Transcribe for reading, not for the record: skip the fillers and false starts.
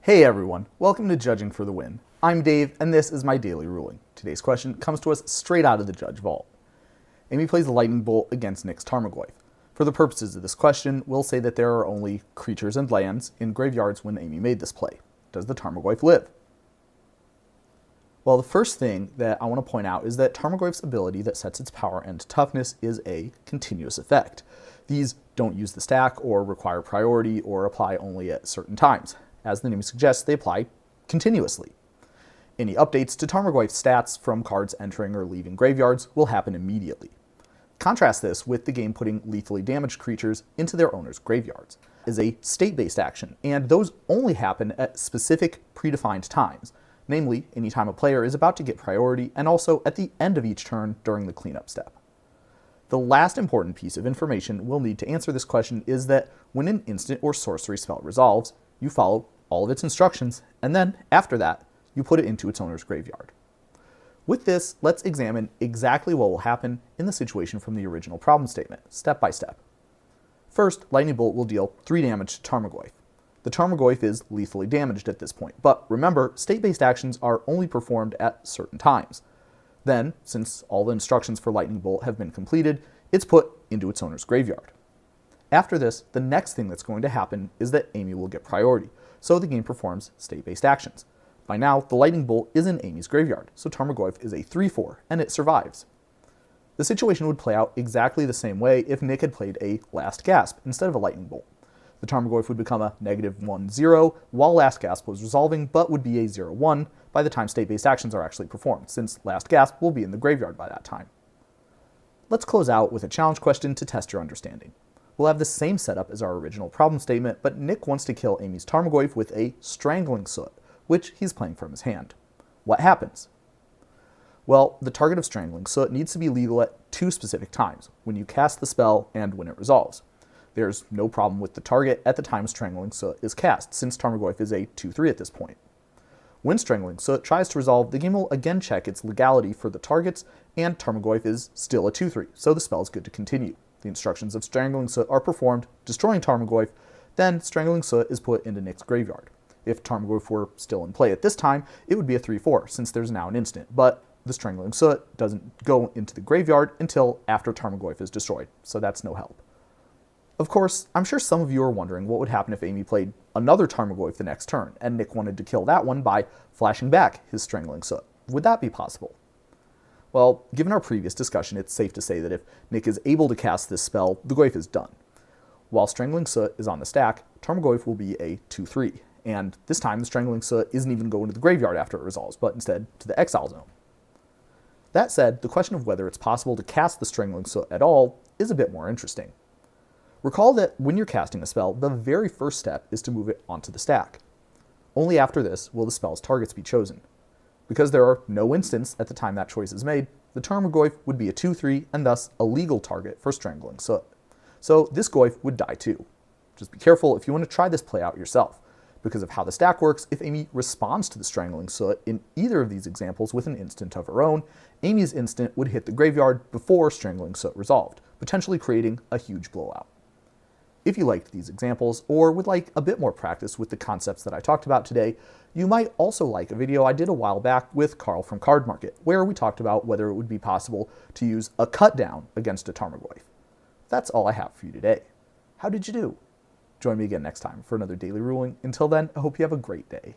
Hey everyone, welcome to Judging for the Win. I'm Dave, and this is my daily ruling. Today's question comes to us straight out of the Judge Vault. Amy plays the Lightning Bolt against Nick's Tarmogoyf. For the purposes of this question, we'll say that there are only creatures and lands in graveyards when Amy made this play. Does the Tarmogoyf live? Well, the first thing that I want to point out is that Tarmogoyf's ability that sets its power and toughness is a continuous effect. These don't use the stack or require priority or apply only at certain times. As the name suggests, they apply continuously. Any updates to Tarmogoyf's stats from cards entering or leaving graveyards will happen immediately. Contrast this with the game putting lethally damaged creatures into their owner's graveyards. It is a state-based action, and those only happen at specific predefined times, namely anytime a player is about to get priority and also at the end of each turn during the cleanup step. The last important piece of information we'll need to answer this question is that when an instant or sorcery spell resolves, you follow all of its instructions, and then, after that, you put it into its owner's graveyard. With this, let's examine exactly what will happen in the situation from the original problem statement, step by step. First, Lightning Bolt will deal 3 damage to Tarmogoyf. The Tarmogoyf is lethally damaged at this point, but remember, state-based actions are only performed at certain times. Then, since all the instructions for Lightning Bolt have been completed, it's put into its owner's graveyard. After this, the next thing that's going to happen is that Amy will get priority, so the game performs state-based actions. By now, the Lightning Bolt is in Amy's graveyard, so Tarmogoyf is a 3/4, and it survives. The situation would play out exactly the same way if Nick had played a Last Gasp instead of a Lightning Bolt. The Tarmogoyf would become a -1/0 while Last Gasp was resolving, but would be a 0/1 by the time state-based actions are actually performed, since Last Gasp will be in the graveyard by that time. Let's close out with a challenge question to test your understanding. We'll have the same setup as our original problem statement, but Nick wants to kill Amy's Tarmogoyf with a Strangling Soot, which he's playing from his hand. What happens? Well, the target of Strangling Soot needs to be legal at 2 specific times, when you cast the spell and when it resolves. There's no problem with the target at the time Strangling Soot is cast, since Tarmogoyf is a 2/3 at this point. When Strangling Soot tries to resolve, the game will again check its legality for the targets, and Tarmogoyf is still a 2/3, so the spell is good to continue. The instructions of Strangling Soot are performed, destroying Tarmogoyf, then Strangling Soot is put into Nick's graveyard. If Tarmogoyf were still in play at this time, it would be a 3/4, since there's now an instant, but the Strangling Soot doesn't go into the graveyard until after Tarmogoyf is destroyed, so that's no help. Of course, I'm sure some of you are wondering what would happen if Amy played another Tarmogoyf the next turn, and Nick wanted to kill that one by flashing back his Strangling Soot. Would that be possible? Well, given our previous discussion, it's safe to say that if Nick is able to cast this spell, the Goyf is done. While Strangling Soot is on the stack, Tarmogoyf will be a 2/3, and this time the Strangling Soot isn't even going to the graveyard after it resolves, but instead to the exile zone. That said, the question of whether it's possible to cast the Strangling Soot at all is a bit more interesting. Recall that when you're casting a spell, the very first step is to move it onto the stack. Only after this will the spell's targets be chosen. Because there are no instants at the time that choice is made, the Tarmogoyf would be a 2/3 and thus a legal target for Strangling Soot. So this Goyf would die too. Just be careful if you want to try this play out yourself. Because of how the stack works, if Amy responds to the Strangling Soot in either of these examples with an instant of her own, Amy's instant would hit the graveyard before Strangling Soot resolved, potentially creating a huge blowout. If you liked these examples, or would like a bit more practice with the concepts that I talked about today, you might also like a video I did a while back with Carl from Card Market, where we talked about whether it would be possible to use a cut down against a Tarmogoyf. That's all I have for you today. How did you do? Join me again next time for another daily ruling. Until then, I hope you have a great day.